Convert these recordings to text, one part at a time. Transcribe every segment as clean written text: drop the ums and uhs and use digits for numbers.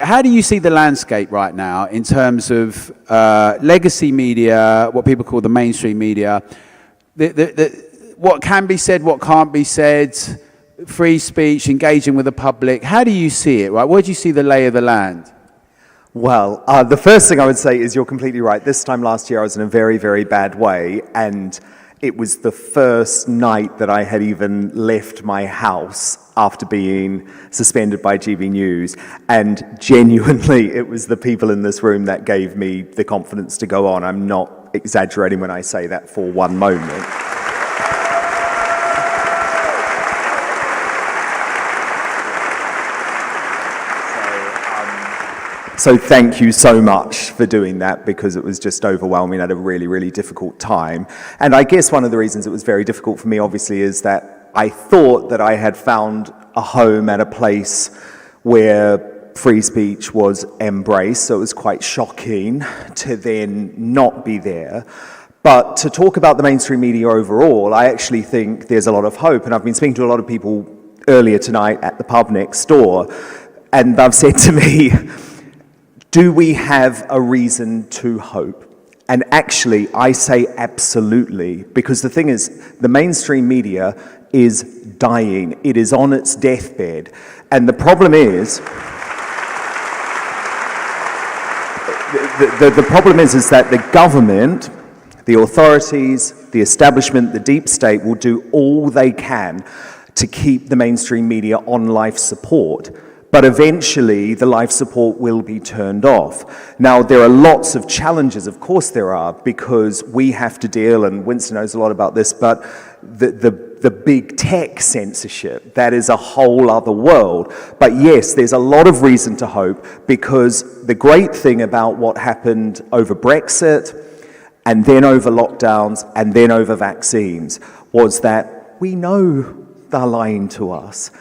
how do you see the landscape right now in terms of legacy media, what people call the mainstream media, what can be said, what can't be said, free speech, engaging with the public? How do you see it, right? Where do you see the lay of the land? Well, the first thing I would say is you're completely right. This time last year I was in a very, very bad way, and it was the first night that I had even left my house after being suspended by GB News, and genuinely it was the people in this room that gave me the confidence to go on. I'm not exaggerating when I say that for one moment. So thank you so much for doing that, because it was just overwhelming at a really, really difficult time. And I guess one of the reasons it was very difficult for me, obviously, is that I thought that I had found a home at a place where free speech was embraced, so it was quite shocking to then not be there. But to talk about the mainstream media overall, I actually think there's a lot of hope, and I've been speaking to a lot of people earlier tonight at the pub next door, and they've said to me, do we have a reason to hope? And actually, I say absolutely, because the thing is, the mainstream media is dying. It is on its deathbed. And the problem is, the problem is that the government, the authorities, the establishment, the deep state will do all they can to keep the mainstream media on life support. But eventually, the life support will be turned off. Now, there are lots of challenges, of course there are, because we have to deal, and Winston knows a lot about this, but the big tech censorship, that is a whole other world. But yes, there's a lot of reason to hope, because the great thing about what happened over Brexit, and then over lockdowns, and then over vaccines, was that we know they're lying to us.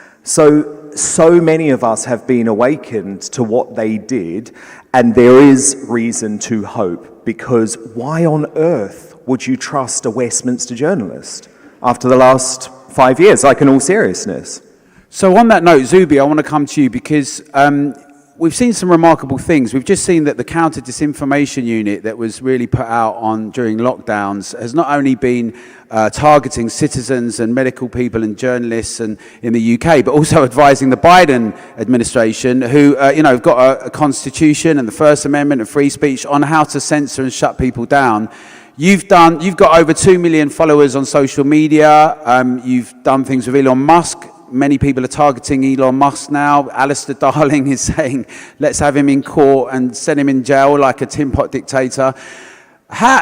So many of us have been awakened to what they did, and there is reason to hope, because why on earth would you trust a Westminster journalist after the last 5 years, like in all seriousness? So on that note, Zuby, I want to come to you, because we've seen some remarkable things. We've just seen that the counter-disinformation unit that was really put out on during lockdowns has not only been targeting citizens and medical people and journalists and in the UK, but also advising the Biden administration, who have got a constitution and the First Amendment and free speech, on how to censor and shut people down. You've got over 2 million followers on social media. You've done things with Elon Musk. Many people are targeting Elon Musk now. Alistair Darling is saying, let's have him in court and send him in jail like a tin pot dictator.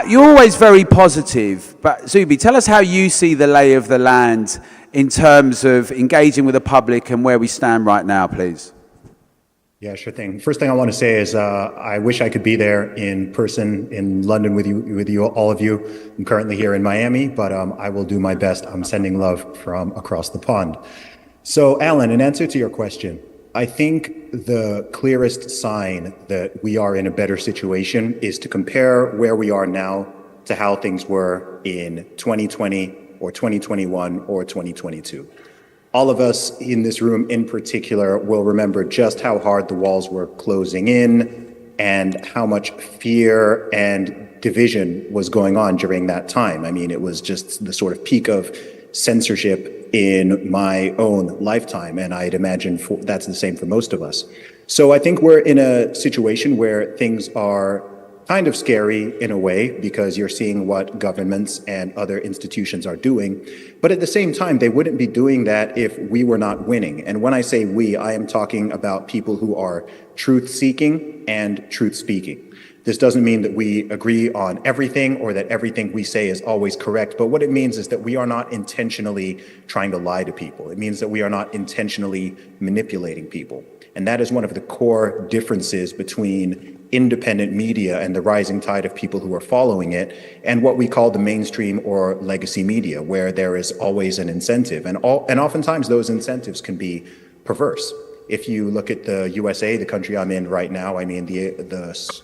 You're always very positive, but Zuby, tell us how you see the lay of the land in terms of engaging with the public and where we stand right now, please. Yeah, sure thing. First thing I want to say is I wish I could be there in person in London with you, all of you. I'm currently here in Miami, but I will do my best. I'm sending love from across the pond. So, Alan, in answer to your question, I think the clearest sign that we are in a better situation is to compare where we are now to how things were in 2020 or 2021 or 2022. All of us in this room in particular will remember just how hard the walls were closing in and how much fear and division was going on during that time. I mean, it was just the sort of peak of censorship in my own lifetime, and I'd imagine that's the same for most of us. So I think we're in a situation where things are kind of scary in a way, because you're seeing what governments and other institutions are doing. But at the same time, they wouldn't be doing that if we were not winning. And when I say we, I am talking about people who are truth-seeking and truth-speaking. This doesn't mean that we agree on everything or that everything we say is always correct, but what it means is that we are not intentionally trying to lie to people. It means that we are not intentionally manipulating people. And that is one of the core differences between independent media and the rising tide of people who are following it, and what we call the mainstream or legacy media, where there is always an incentive. And oftentimes those incentives can be perverse. If you look at the USA, the country I'm in right now, I mean, the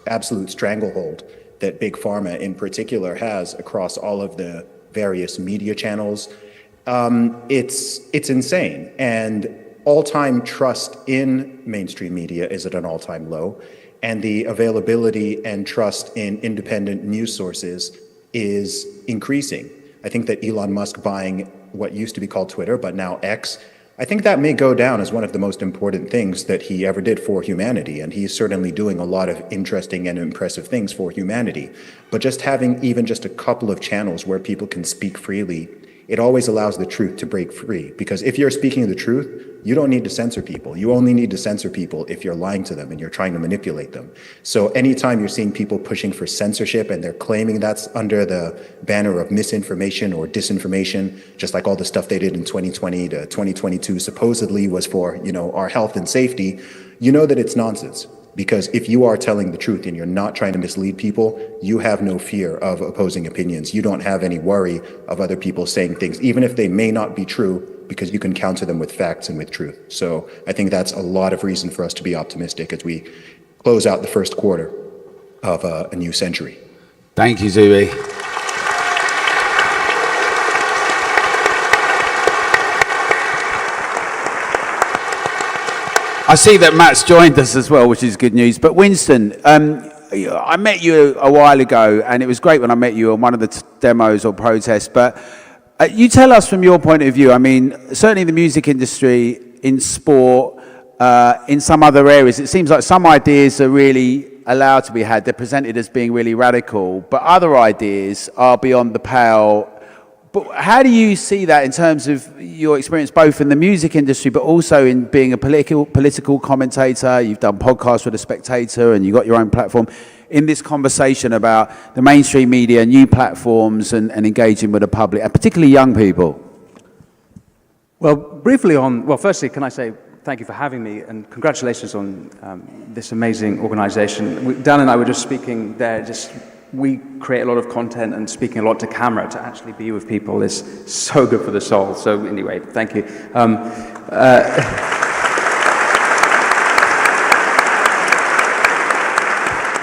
absolute stranglehold that Big Pharma in particular has across all of the various media channels, it's insane. And all-time trust in mainstream media is at an all-time low, and the availability and trust in independent news sources is increasing. I think that Elon Musk buying what used to be called Twitter, but now X, I think that may go down as one of the most important things that he ever did for humanity, and he's certainly doing a lot of interesting and impressive things for humanity. But just having even just a couple of channels where people can speak freely, it always allows the truth to break free. Because if you're speaking the truth, you don't need to censor people. You only need to censor people if you're lying to them and you're trying to manipulate them. So anytime you're seeing people pushing for censorship and they're claiming that's under the banner of misinformation or disinformation, just like all the stuff they did in 2020 to 2022 supposedly was for, our health and safety, you know that it's nonsense. Because if you are telling the truth and you're not trying to mislead people, you have no fear of opposing opinions. You don't have any worry of other people saying things, even if they may not be true, because you can counter them with facts and with truth. So I think that's a lot of reason for us to be optimistic as we close out the first quarter of a new century. Thank you, Zuby. I see that Matt's joined us as well, which is good news. But Winston, I met you a while ago, and it was great when I met you on one of the demos or protests. But you tell us from your point of view, I mean, certainly in the music industry, in sport, in some other areas, it seems like some ideas are really allowed to be had. They're presented as being really radical, but other ideas are beyond the pale. But how do you see that in terms of your experience, both in the music industry, but also in being a political commentator? You've done podcasts with The Spectator, and you've got your own platform. In this conversation about the mainstream media, new platforms, and engaging with the public, and particularly young people. Well, briefly firstly, can I say thank you for having me, and congratulations on this amazing organization. Dan and I were just speaking there, we create a lot of content, and speaking a lot to camera, to actually be with people is so good for the soul. So anyway, thank you.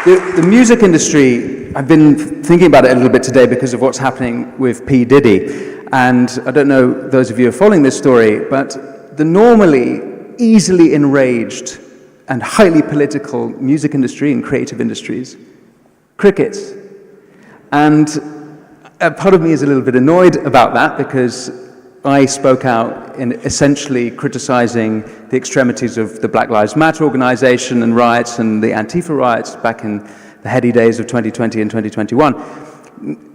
The music industry, I've been thinking about it a little bit today because of what's happening with P. Diddy. And I don't know those of you who are following this story, but the normally easily enraged and highly political music industry and creative industries, crickets. And a part of me is a little bit annoyed about that, because I spoke out in essentially criticizing the extremities of the Black Lives Matter organization and riots and the Antifa riots back in the heady days of 2020 and 2021.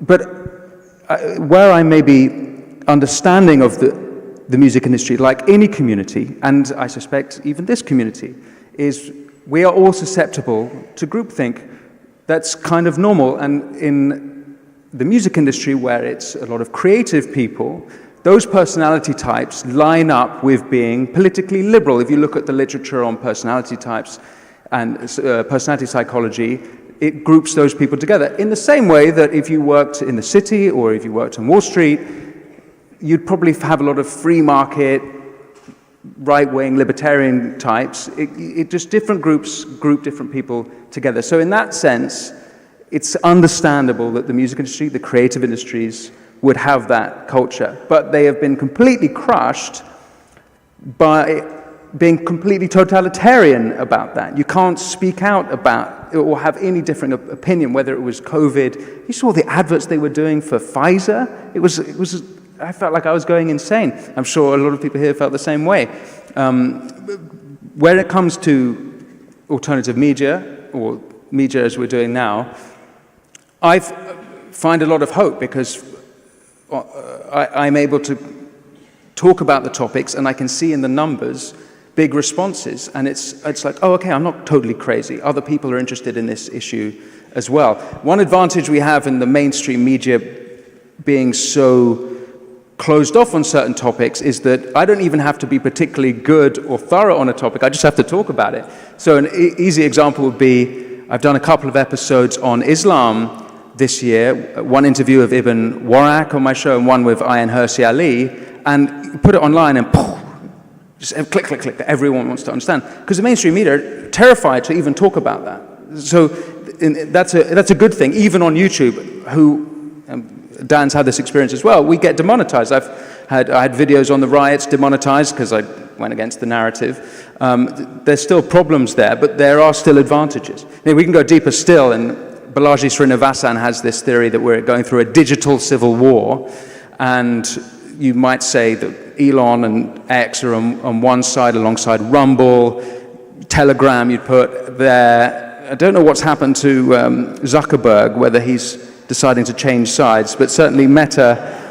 But where I may be understanding of the music industry, like any community, and I suspect even this community, is we are all susceptible to groupthink. That's kind of normal. And in the music industry, where it's a lot of creative people, those personality types line up with being politically liberal. If you look at the literature on personality types and personality psychology, it groups those people together. In the same way that if you worked in the city or if you worked on Wall Street, you'd probably have a lot of free market, right-wing libertarian types. It just different groups group different people together. So in that sense, it's understandable that the music industry, the creative industries, would have that culture. But they have been completely crushed by being completely totalitarian about that. You can't speak out about or have any different opinion, whether it was COVID. You saw the adverts they were doing for Pfizer. It was. I felt like I was going insane. I'm sure a lot of people here felt the same way. When it comes to alternative media, or media as we're doing now, I find a lot of hope, because I'm able to talk about the topics, and I can see in the numbers big responses, and it's like, oh, okay, I'm not totally crazy. Other people are interested in this issue as well. One advantage we have in the mainstream media being so closed off on certain topics is that I don't even have to be particularly good or thorough on a topic. I just have to talk about it. So an easy example would be, I've done a couple of episodes on Islam this year, one interview of Ibn Warraq on my show and one with Ayan Hirsi Ali, and put it online and poof, just click, click, click. Everyone wants to understand. Because the mainstream media are terrified to even talk about that. So that's a good thing. Even on YouTube, who Dan's had this experience as well, we get demonetized. I had videos on the riots demonetized because I went against the narrative. There's still problems there, but there are still advantages. We can go deeper still, and Balaji Srinivasan has this theory that we're going through a digital civil war, and you might say that Elon and X are on one side alongside Rumble, Telegram you'd put there. I don't know what's happened to Zuckerberg, whether he's deciding to change sides, but certainly Meta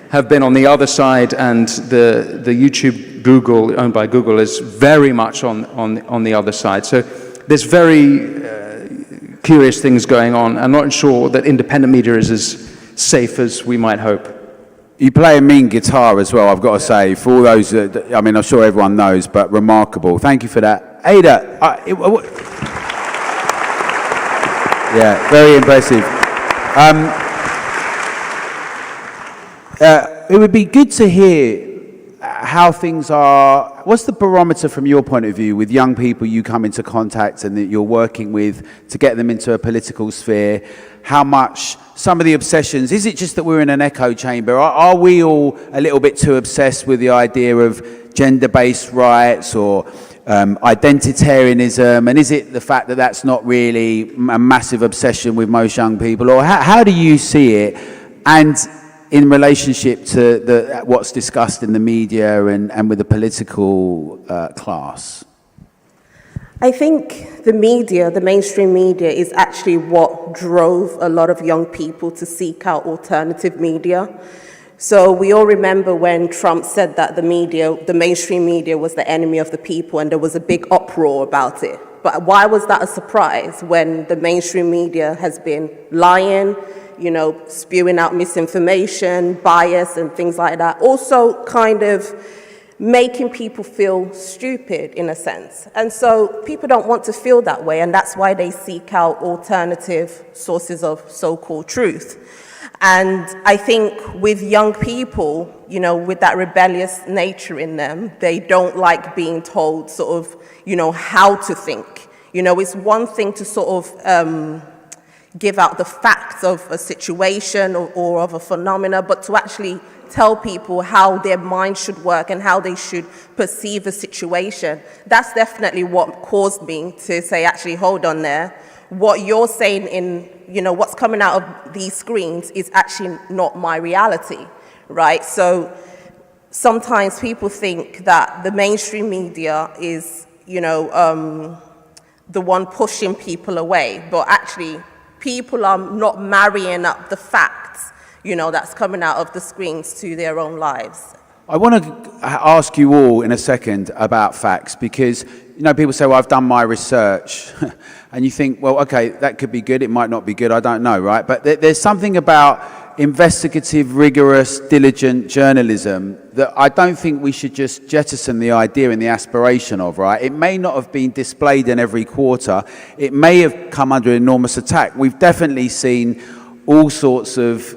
have been on the other side, and the YouTube Google, owned by Google, is very much on the other side. So there's very curious things going on. I'm not sure that independent media is as safe as we might hope. You play a mean guitar as well, I've got to say. For all those, I mean, I'm sure everyone knows, but remarkable. Thank you for that. Ada, yeah, very impressive. It would be good to hear how things are. What's the barometer from your point of view with young people you come into contact and that you're working with to get them into a political sphere? How much, some of the obsessions, is it just that we're in an echo chamber? Are we all a little bit too obsessed with the idea of gender-based rights or identitarianism? And is it the fact that that's not really a massive obsession with most young people? Or how do you see it? And in relationship to what's discussed in the media and with the political class? I think the media, the mainstream media, is actually what drove a lot of young people to seek out alternative media. So we all remember when Trump said that the media, the mainstream media, was the enemy of the people, and there was a big uproar about it. But why was that a surprise when the mainstream media has been lying, spewing out misinformation, bias, and things like that? Also kind of making people feel stupid in a sense. And so people don't want to feel that way, and that's why they seek out alternative sources of so-called truth. And I think with young people, with that rebellious nature in them, they don't like being told sort of, how to think. It's one thing to sort of give out the facts of a situation or of a phenomena, but to actually tell people how their mind should work and how they should perceive a situation. That's definitely what caused me to say, actually, hold on there. What you're saying in, what's coming out of these screens is actually not my reality, right? So sometimes people think that the mainstream media is, the one pushing people away, but actually people are not marrying up the facts, that's coming out of the screens to their own lives. I want to ask you all in a second about facts because, people say, well, I've done my research. And you think, well, okay, that could be good. It might not be good. I don't know, right? But there's something about investigative, rigorous, diligent journalism that I don't think we should just jettison the idea and the aspiration of, right? It may not have been displayed in every quarter. It may have come under enormous attack. We've definitely seen all sorts of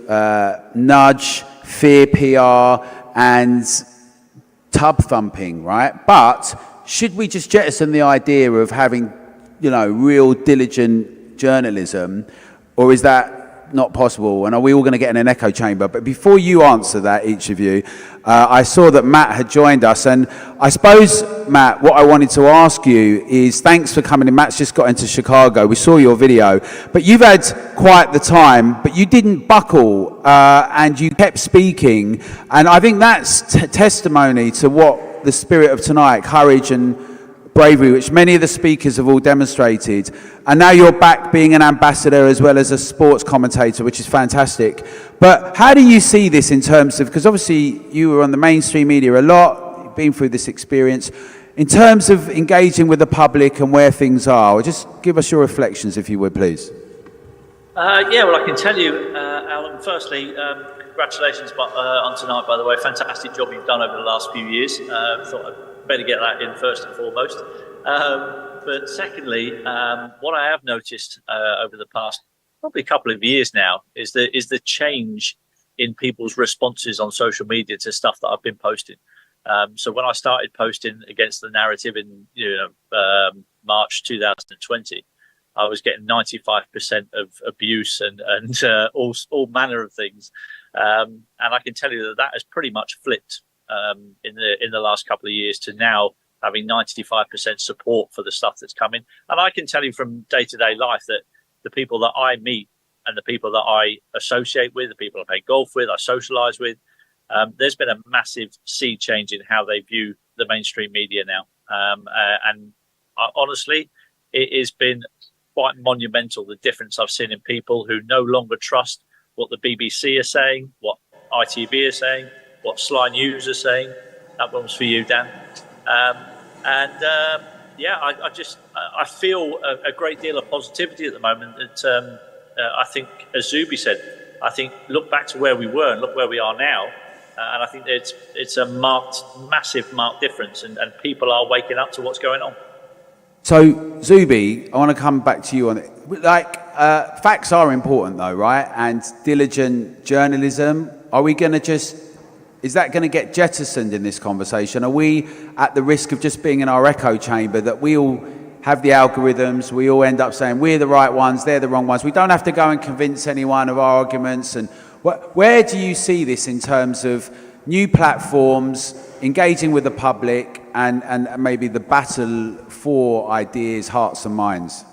nudge, fear PR, and tub thumping, right? But should we just jettison the idea of having, real diligent journalism, or is that not possible? And are we all going to get in an echo chamber? But before you answer that, each of you, I saw that Matt had joined us, and I suppose, Matt, what I wanted to ask you is, thanks for coming in. Matt's just got into Chicago. We saw your video, but you've had quite the time, but you didn't buckle, and you kept speaking, and I think that's testimony to what the spirit of tonight, courage and bravery, which many of the speakers have all demonstrated. And now you're back being an ambassador as well as a sports commentator, which is fantastic. But how do you see this in terms of, because obviously you were on the mainstream media a lot, you've been through this experience, in terms of engaging with the public and where things are, just give us your reflections, if you would, please. Well, I can tell you, Alan, firstly, congratulations on tonight, by the way. Fantastic job you've done over the last few years. Thought I'd better get that in first and foremost. But secondly, what I have noticed over the past probably couple of years now is the change in people's responses on social media to stuff that I've been posting. So when I started posting against the narrative in March 2020, I was getting 95% of abuse and all manner of things. And I can tell you that that has pretty much flipped in the last couple of years to now having 95% support for the stuff that's coming. And I can tell you from day-to-day life that the people that I meet and the people that I associate with, the people I play golf with, I socialize with, there's been a massive sea change in how they view the mainstream media now. And honestly, it has been quite monumental, the difference I've seen in people who no longer trust what the BBC are saying, what ITV are saying, what Sly News are saying. That one's for you, Dan. I feel a great deal of positivity at the moment. That I think, as Zuby said, I think look back to where we were and look where we are now, and I think it's a massive marked difference, and people are waking up to what's going on. So, Zuby, I want to come back to you on it. Facts are important though, right? And diligent journalism, is that going to get jettisoned in this conversation? Are we at the risk of just being in our echo chamber, that we all have the algorithms, we all end up saying we're the right ones, they're the wrong ones? We don't have to go and convince anyone of our arguments. And where do you see this in terms of new platforms, engaging with the public, and maybe the battle for ideas, hearts and minds?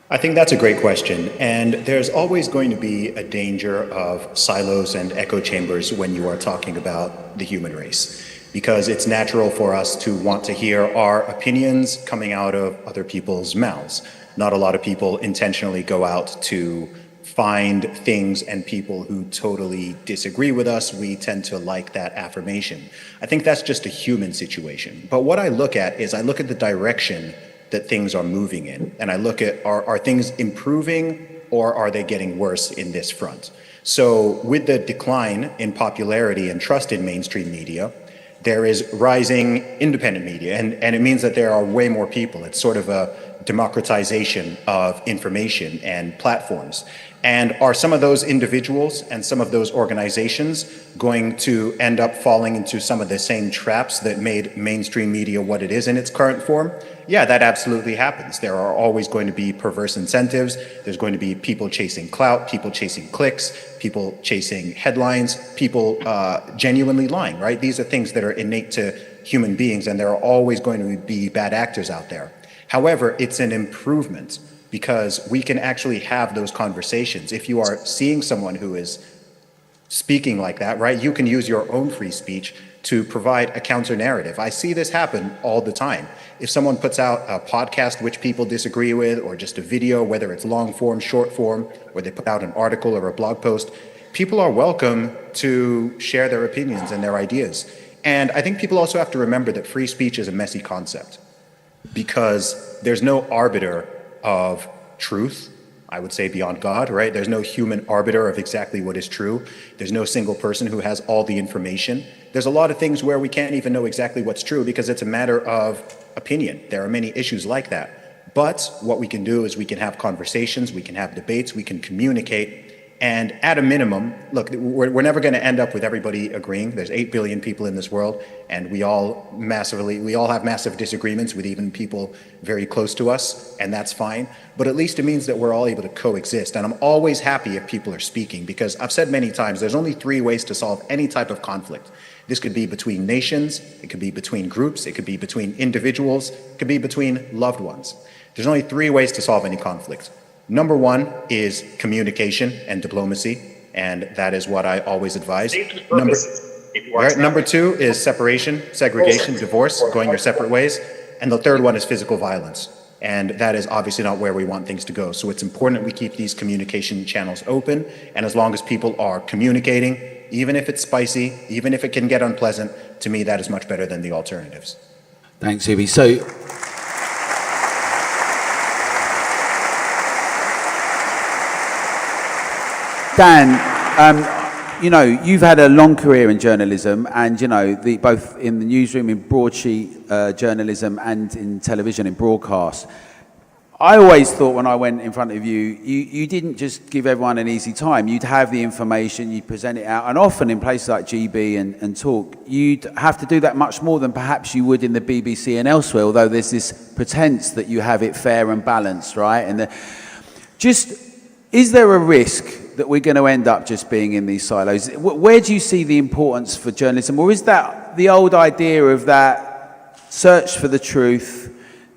I think that's a great question. And there's always going to be a danger of silos and echo chambers when you are talking about the human race, because it's natural for us to want to hear our opinions coming out of other people's mouths. Not a lot of people intentionally go out to find things and people who totally disagree with us. We tend to like that affirmation. I think that's just a human situation. But what I look at the direction that things are moving in, and I look at, are things improving or are they getting worse in this front? So with the decline in popularity and trust in mainstream media, there is rising independent media, and it means that there are way more people. It's sort of a democratization of information and platforms. And are some of those individuals and some of those organizations going to end up falling into some of the same traps that made mainstream media what it is in its current form? Yeah, that absolutely happens. There are always going to be perverse incentives. There's going to be people chasing clout, people chasing clicks, people chasing headlines, people genuinely lying, right? These are things that are innate to human beings, and there are always going to be bad actors out there. However, it's an improvement, because we can actually have those conversations. If you are seeing someone who is speaking like that, right, you can use your own free speech to provide a counter narrative. I see this happen all the time. If someone puts out a podcast which people disagree with, or just a video, whether it's long form, short form, or they put out an article or a blog post, people are welcome to share their opinions and their ideas. And I think people also have to remember that free speech is a messy concept, because there's no arbiter of truth, I would say, beyond God, right? There's no human arbiter of exactly what is true. There's no single person who has all the information. There's a lot of things where we can't even know exactly what's true because it's a matter of opinion. There are many issues like that. But what we can do is we can have conversations, we can have debates, we can communicate. And at a minimum, look, we're never going to end up with everybody agreeing. There's 8 billion people in this world, and we all have massive disagreements with even people very close to us, and that's fine. But at least it means that we're all able to coexist. And I'm always happy if people are speaking, because I've said many times, there's only 3 ways to solve any type of conflict. This could be between nations, it could be between groups, it could be between individuals, it could be between loved ones. There's only 3 ways to solve any conflict. Number 1 is communication and diplomacy, and that is what I always advise. Number 2 is separation, segregation, divorce, going your separate ways. And the 3rd one is physical violence. And that is obviously not where we want things to go. So it's important we keep these communication channels open, and as long as people are communicating, even if it's spicy, even if it can get unpleasant, to me that is much better than the alternatives. Thanks, Zuby. So, Dan, you've had a long career in journalism, and both in the newsroom, in broadsheet journalism, and in television, in broadcast. I always thought when I went in front of you, you didn't just give everyone an easy time. You'd have the information, you'd present it out, and often in places like GB and Talk, you'd have to do that much more than perhaps you would in the BBC and elsewhere, although there's this pretense that you have it fair and balanced, right? Is there a risk that we're going to end up just being in these silos? Where do you see the importance for journalism? Or is that the old idea of that search for the truth,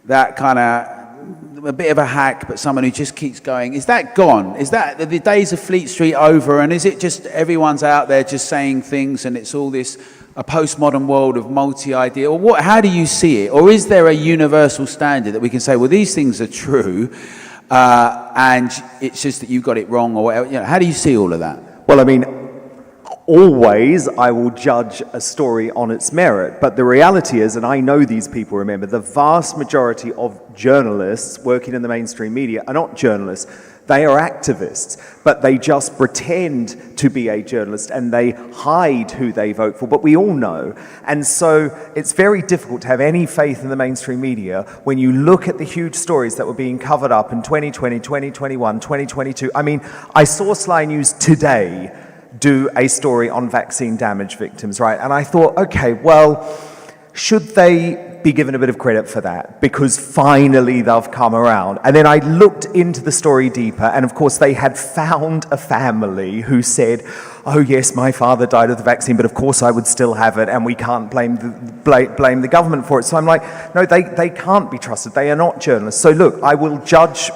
that kind of a bit of a hack, but someone who just keeps going? Is that gone? Is that the days of Fleet Street over? And is it just everyone's out there just saying things and it's all this a postmodern world of multi-idea? Or how do you see it? Or is there a universal standard that we can say, well, these things are true, and it's just that you've got it wrong, or whatever? You know, how do you see all of that? Well, I mean, always I will judge a story on its merit, but the reality is, and I know these people, remember, the vast majority of journalists working in the mainstream media are not journalists. They are activists, but they just pretend to be a journalist and they hide who they vote for, but we all know. And so it's very difficult to have any faith in the mainstream media when you look at the huge stories that were being covered up in 2020, 2021, 2022. I mean, I saw Sly News today do a story on vaccine damage victims, right? And I thought, okay, well, should they be given a bit of credit for that, because finally they've come around? And then I looked into the story deeper, and of course they had found a family who said, oh yes, my father died of the vaccine, but of course I would still have it, and we can't blame the government for it. So I'm like, no, they can't be trusted. They are not journalists. So look, I will judge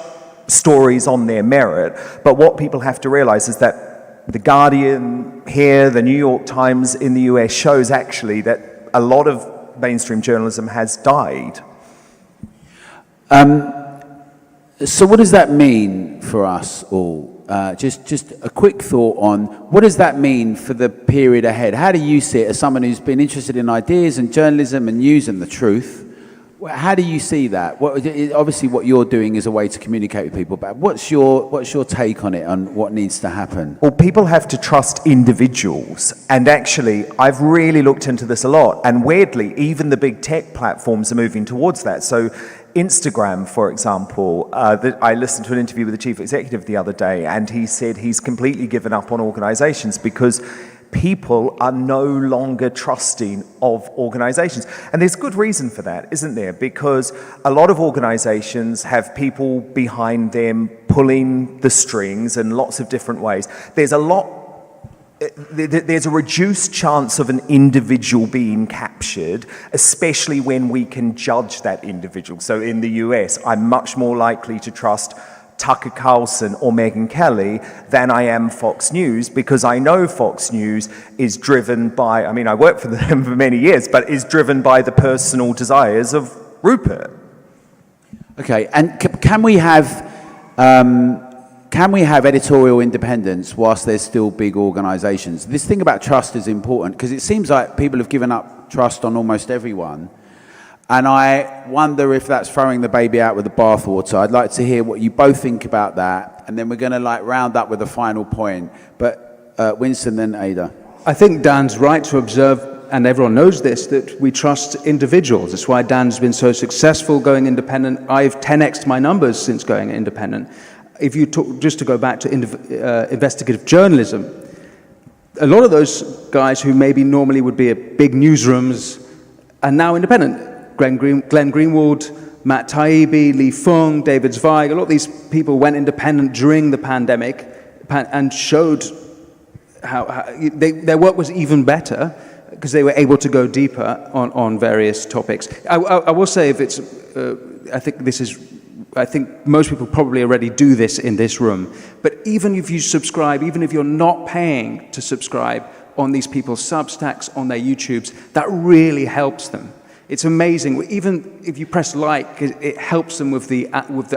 stories on their merit, but what people have to realize is that The Guardian here, the New York Times in the US shows actually that a lot of mainstream journalism has died. So what does that mean for us all? Just a quick thought on what does that mean for the period ahead? How do you see it as someone who's been interested in ideas and journalism and news and the truth? How do you see that? Obviously what you're doing is a way to communicate with people, but what's your take on it, on what needs to happen? Well, people have to trust individuals. And actually, I've really looked into this a lot. And weirdly, even the big tech platforms are moving towards that. So Instagram, for example, I listened to an interview with the chief executive the other day, and he said he's completely given up on organizations because people are no longer trusting of organizations. And there's good reason for that, isn't there? Because a lot of organizations have people behind them pulling the strings in lots of different ways. There's a reduced chance of an individual being captured, especially when we can judge that individual. So in the US, I'm much more likely to trust Tucker Carlson or Megyn Kelly than I am Fox News, because I know Fox News is driven by, I mean, I worked for them for many years, but is driven by the personal desires of Rupert. Okay, and can we have editorial independence whilst there's still big organisations? This thing about trust is important, because it seems like people have given up trust on almost everyone. And I wonder if that's throwing the baby out with the bathwater. I'd like to hear what you both think about that, and then we're going to round up with a final point. But Winston, then Ada. I think Dan's right to observe, and everyone knows this, that we trust individuals. That's why Dan's been so successful going independent. I've 10x'd my numbers since going independent. If you talk, just to go back to investigative journalism, a lot of those guys who maybe normally would be at big newsrooms are now independent. Glenn Greenwald, Matt Taibbi, Lee Fung, David Zweig, a lot of these people went independent during the pandemic and showed how their work was even better because they were able to go deeper on various topics. I will say, if it's, I think most people probably already do this in this room, but even if you subscribe, even if you're not paying to subscribe on these people's Substacks, on their YouTubes, that really helps them. It's amazing. Even if you press like, it helps them with the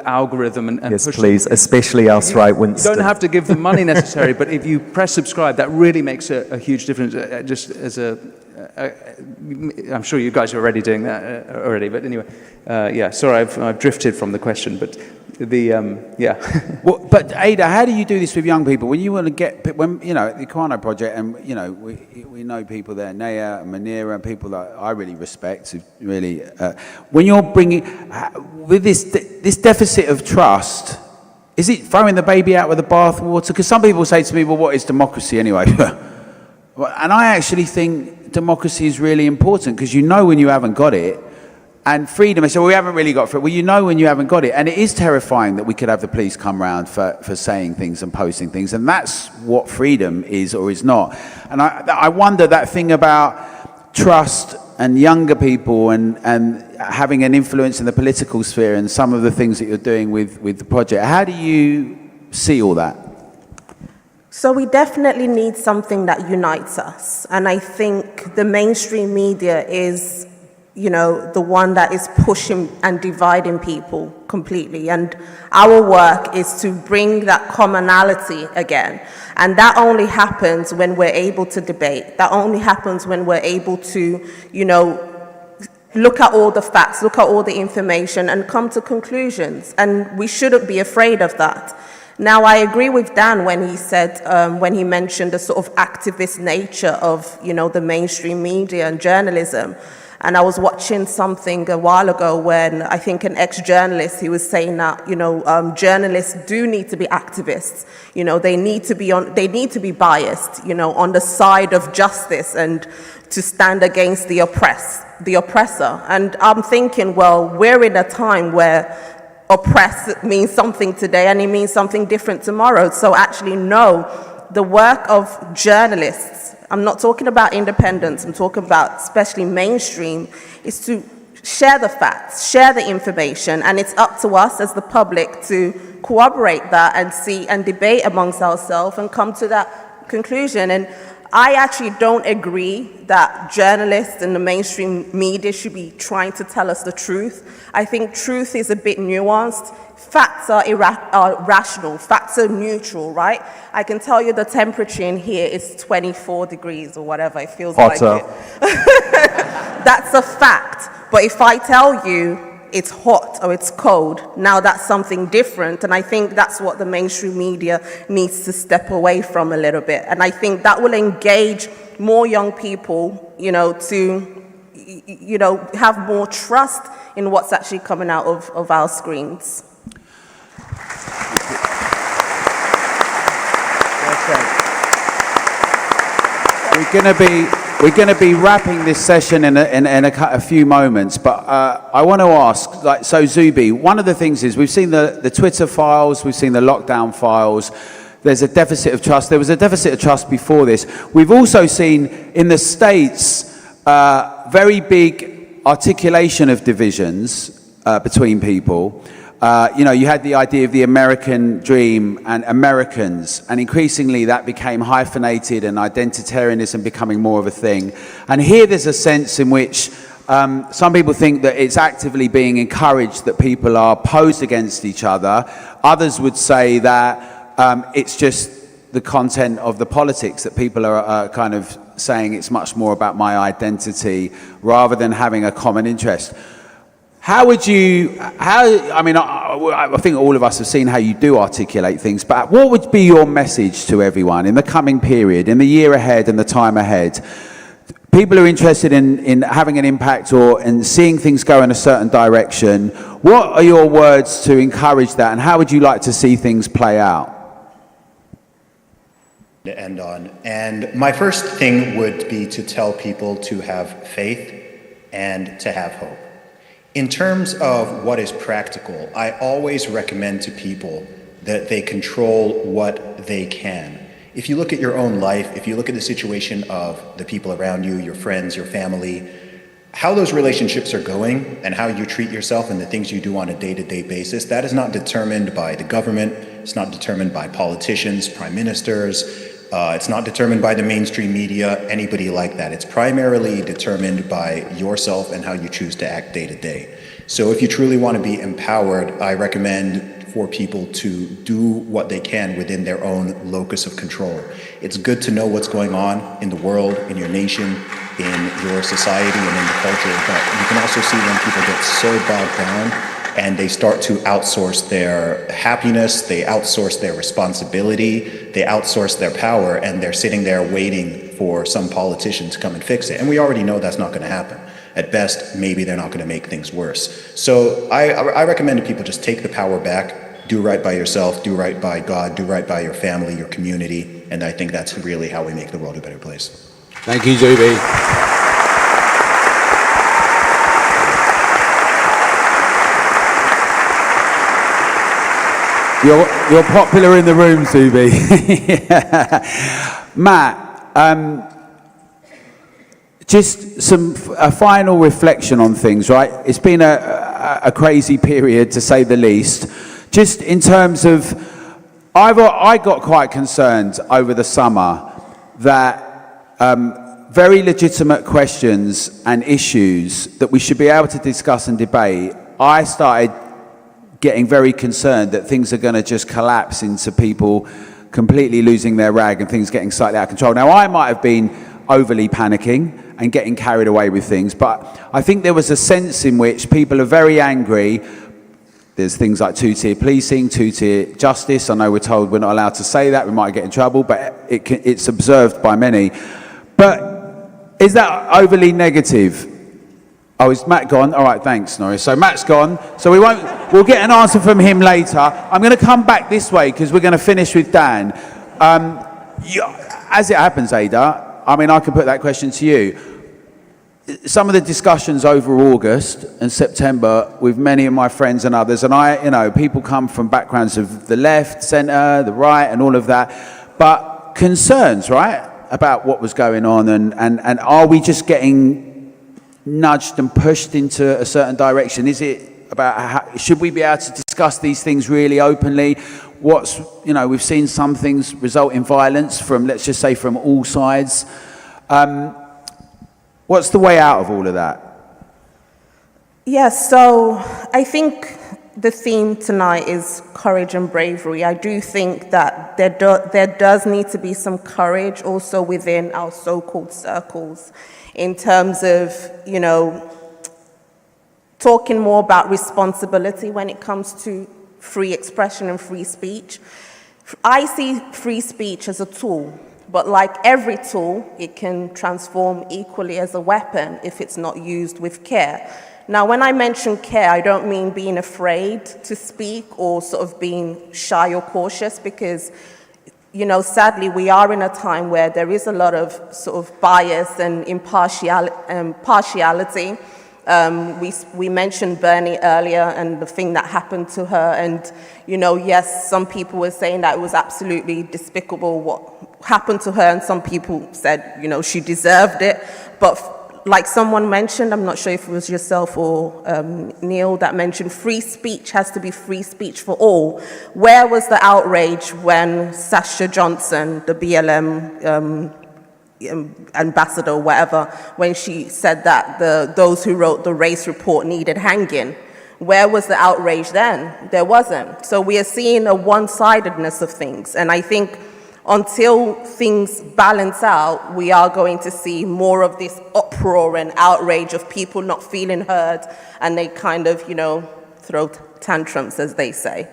algorithm and yes, please, especially us, right, Winston? You don't have to give them money necessarily, but if you press subscribe, that really makes a huge difference. Just as I'm sure you guys are already doing that already. But anyway, yeah. Sorry, I've drifted from the question, but yeah. Well, but Ada, how do you do this with young people when you want to get the Equano Project, and we know people there, Naya and Manira, and people that I really respect. Really, when you're bringing with this deficit of trust, is it throwing the baby out with the bathwater? Because some people say to me, "Well, what is democracy anyway?" And I actually think democracy is really important, because when you haven't got it, And freedom, I said, well, we haven't really got freedom. Well, you know when you haven't got it. And it is terrifying that we could have the police come around for saying things and posting things. And that's what freedom is or is not. And I wonder that thing about trust and younger people and having an influence in the political sphere and some of the things that you're doing with the project. How do you see all that? So we definitely need something that unites us. And I think the mainstream media is, you know, the one that is pushing and dividing people completely. And our work is to bring that commonality again. And that only happens when we're able to debate. That only happens when we're able to, you know, look at all the facts, look at all the information and come to conclusions. And we shouldn't be afraid of that. Now, I agree with Dan when he said, when he mentioned the sort of activist nature of, you know, the mainstream media and journalism. And I was watching something a while ago when I think an ex-journalist, he was saying that, you know, journalists do need to be activists. You know, they need to be biased, you know, on the side of justice and to stand against the oppressor. And I'm thinking, well, we're in a time where oppress means something today and it means something different tomorrow. So actually, no, the work of journalists, I'm not talking about independents, I'm talking about especially mainstream, is to share the facts, share the information, and it's up to us as the public to corroborate that and see and debate amongst ourselves and come to that conclusion. And I actually don't agree that journalists and the mainstream media should be trying to tell us the truth. I think truth is a bit nuanced. Facts are rational, facts are neutral, right? I can tell you the temperature in here is 24 degrees or whatever, it feels Hotter. like it. That's a fact. But if I tell you it's hot or it's cold, now that's something different. And I think that's what the mainstream media needs to step away from a little bit. And I think that will engage more young people, you know, to, you know, have more trust in what's actually coming out of our screens. We're going to be wrapping this session in a few moments, but I want to ask, like, so Zuby, one of the things is we've seen the Twitter files, we've seen the lockdown files. There's a deficit of trust. There was a deficit of trust before this. We've also seen in the States very big articulation of divisions between people. You know, you had the idea of the American dream and Americans, and increasingly that became hyphenated and identitarianism becoming more of a thing. And here there's a sense in which some people think that it's actively being encouraged that people are posed against each other. Others would say that it's just the content of the politics, that people are kind of saying it's much more about my identity rather than having a common interest. I mean, I think all of us have seen how you do articulate things, but what would be your message to everyone in the coming period, in the year ahead and the time ahead? People are interested in having an impact or in seeing things go in a certain direction. What are your words to encourage that, and how would you like to see things play out? To end on. And my first thing would be to tell people to have faith and to have hope. In terms of what is practical, I always recommend to people that they control what they can. If you look at your own life, if you look at the situation of the people around you, your friends, your family, how those relationships are going and how you treat yourself and the things you do on a day-to-day basis, that is not determined by the government, it's not determined by politicians, prime ministers, it's not determined by the mainstream media, anybody like that. It's primarily determined by yourself and how you choose to act day to day. So if you truly want to be empowered, I recommend for people to do what they can within their own locus of control. It's good to know what's going on in the world, in your nation, in your society, and in the culture, but you can also see when people get so bogged down and they start to outsource their happiness, they outsource their responsibility, they outsource their power, and they're sitting there waiting for some politician to come and fix it. And we already know that's not going to happen. At best, maybe they're not going to make things worse. So I recommend to people just take the power back, do right by yourself, do right by God, do right by your family, your community, and I think that's really how we make the world a better place. Thank you, Zuby. You're popular in the room, Zuby. Matt, just a final reflection on things, right? It's been a crazy period, to say the least. Just in terms of, I got quite concerned over the summer that very legitimate questions and issues that we should be able to discuss and debate, I started getting very concerned that things are going to just collapse into people completely losing their rag and things getting slightly out of control. Now, I might have been overly panicking and getting carried away with things, but I think there was a sense in which people are very angry. There's things like two-tier policing, two-tier justice. I know we're told we're not allowed to say that, we might get in trouble, but it's observed by many. But is that overly negative? Oh, is Matt gone? All right, thanks, Norris. So Matt's gone. So we'll get an answer from him later. I'm going to come back this way because we're going to finish with Dan. As it happens, Ada, I mean, I can put that question to you. Some of the discussions over August and September with many of my friends and others, and people come from backgrounds of the left, centre, the right, and all of that, but concerns, right, about what was going on, and are we just getting nudged and pushed into a certain direction? Is it about should we be able to discuss these things really openly? We've seen some things result in violence from, let's just say, from all sides. What's the way out of all of that? Yes, so I think the theme tonight is courage and bravery. I do think that there does need to be some courage also within our so-called circles, in terms of, talking more about responsibility when it comes to free expression and free speech. I see free speech as a tool, but like every tool, it can transform equally as a weapon if it's not used with care. Now, when I mention care, I don't mean being afraid to speak or sort of being shy or cautious, because sadly, we are in a time where there is a lot of sort of bias and partiality. We mentioned Bernie earlier and the thing that happened to her. And, yes, some people were saying that it was absolutely despicable what happened to her. And some people said, she deserved it. But like someone mentioned, I'm not sure if it was yourself or Neil that mentioned, free speech has to be free speech for all. Where was the outrage when Sasha Johnson, the BLM ambassador or whatever, when she said that those who wrote the race report needed hanging? Where was the outrage then? There wasn't. So we are seeing a one-sidedness of things. And I think until things balance out, we are going to see more of this uproar and outrage of people not feeling heard, and they kind of, throw tantrums, as they say.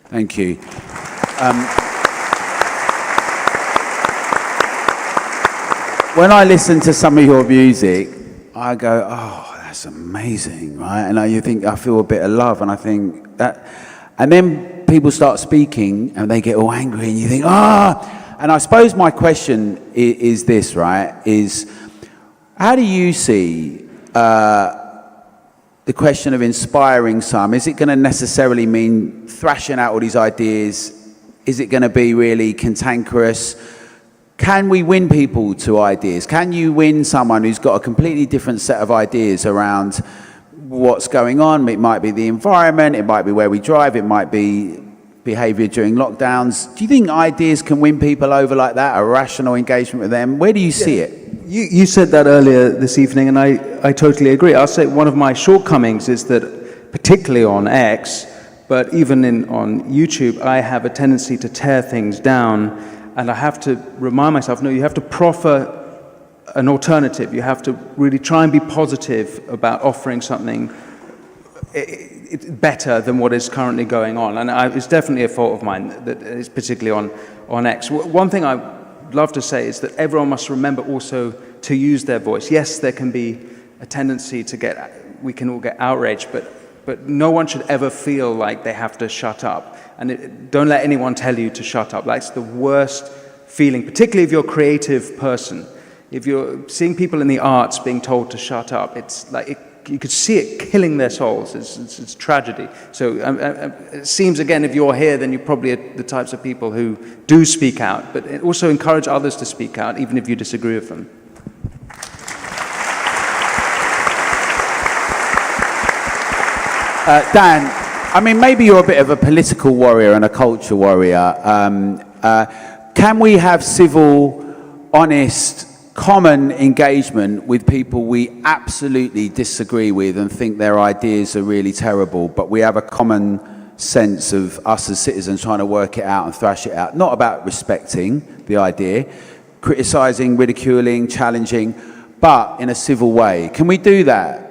Thank you. When I listen to some of your music, I go, oh, that's amazing, right? And you think, I feel a bit of love, and I think that, and then people start speaking and they get all angry and you think, and I suppose my question is this, right, is how do you see the question of inspiring some? Is it going to necessarily mean thrashing out all these ideas? Is it going to be really cantankerous? Can we win people to ideas? Can you win someone who's got a completely different set of ideas around what's going on? It might be the environment, it might be where we drive, it might be behaviour during lockdowns. Do you think ideas can win people over like that, a rational engagement with them? Where do you see it? You said that earlier this evening, and I totally agree. I'll say one of my shortcomings is that, particularly on X, but even on YouTube, I have a tendency to tear things down, and I have to remind myself, no, you have to proffer an alternative. You have to really try and be positive about offering something better than what is currently going on. And it's definitely a fault of mine, that is particularly on X. One thing I'd love to say is that everyone must remember also to use their voice. Yes, there can be a tendency we can all get outraged, but no one should ever feel like they have to shut up. And don't let anyone tell you to shut up. That's the worst feeling, particularly if you're a creative person. If you're seeing people in the arts being told to shut up, it's like you could see it killing their souls. It's tragedy. So it seems, again, if you're here, then you're probably the types of people who do speak out, but also encourage others to speak out, even if you disagree with them. Dan, I mean, maybe you're a bit of a political warrior and a culture warrior. Can we have civil, honest, common engagement with people we absolutely disagree with and think their ideas are really terrible, but we have a common sense of us as citizens trying to work it out and thrash it out? Not about respecting the idea, criticising, ridiculing, challenging, but in a civil way. Can we do that?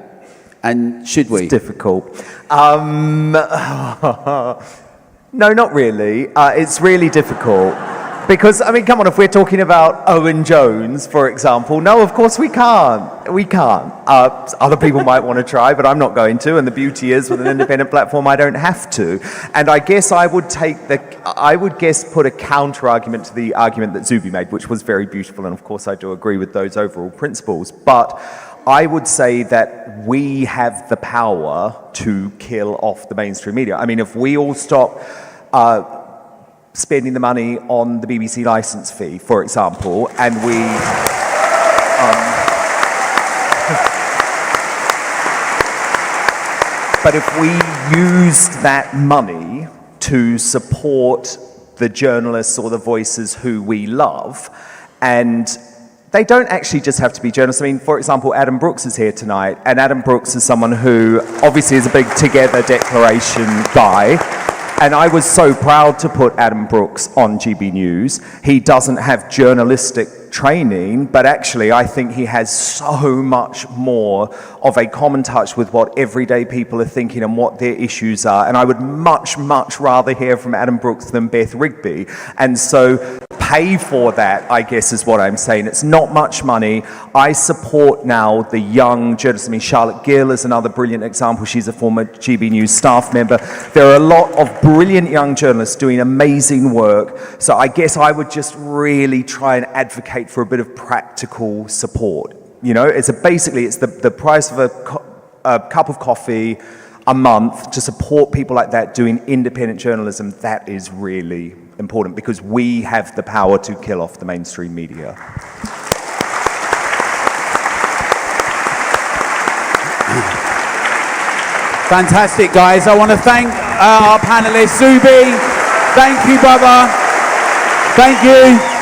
And should we? It's difficult. No, not really. It's really difficult. Because, I mean, come on, if we're talking about Owen Jones, for example, no, of course we can't. We can't. Other people might want to try, but I'm not going to. And the beauty is, with an independent platform, I don't have to. And I guess I would put a counter argument to the argument that Zuby made, which was very beautiful. And of course, I do agree with those overall principles. But I would say that we have the power to kill off the mainstream media. I mean, if we all stop spending the money on the BBC licence fee, for example, and we but if we used that money to support the journalists or the voices who we love, and they don't actually just have to be journalists. I mean, for example, Adam Brooks is here tonight, and Adam Brooks is someone who obviously is a big Together Declaration guy. And I was so proud to put Adam Brooks on GB News. He doesn't have journalistic training, but actually I think he has so much more of a common touch with what everyday people are thinking and what their issues are. And I would much, much rather hear from Adam Brooks than Beth Rigby. And so pay for that, I guess, is what I'm saying. It's not much money. I support now the young journalists. I mean, Charlotte Gill is another brilliant example. She's a former GB News staff member. There are a lot of brilliant young journalists doing amazing work. So I guess I would just really try and advocate for a bit of practical support. You know, basically it's the price of a cup of coffee a month to support people like that doing independent journalism. That is really important because we have the power to kill off the mainstream media. Fantastic, guys. I want to thank our panelists. Zuby, thank you, brother. Thank you.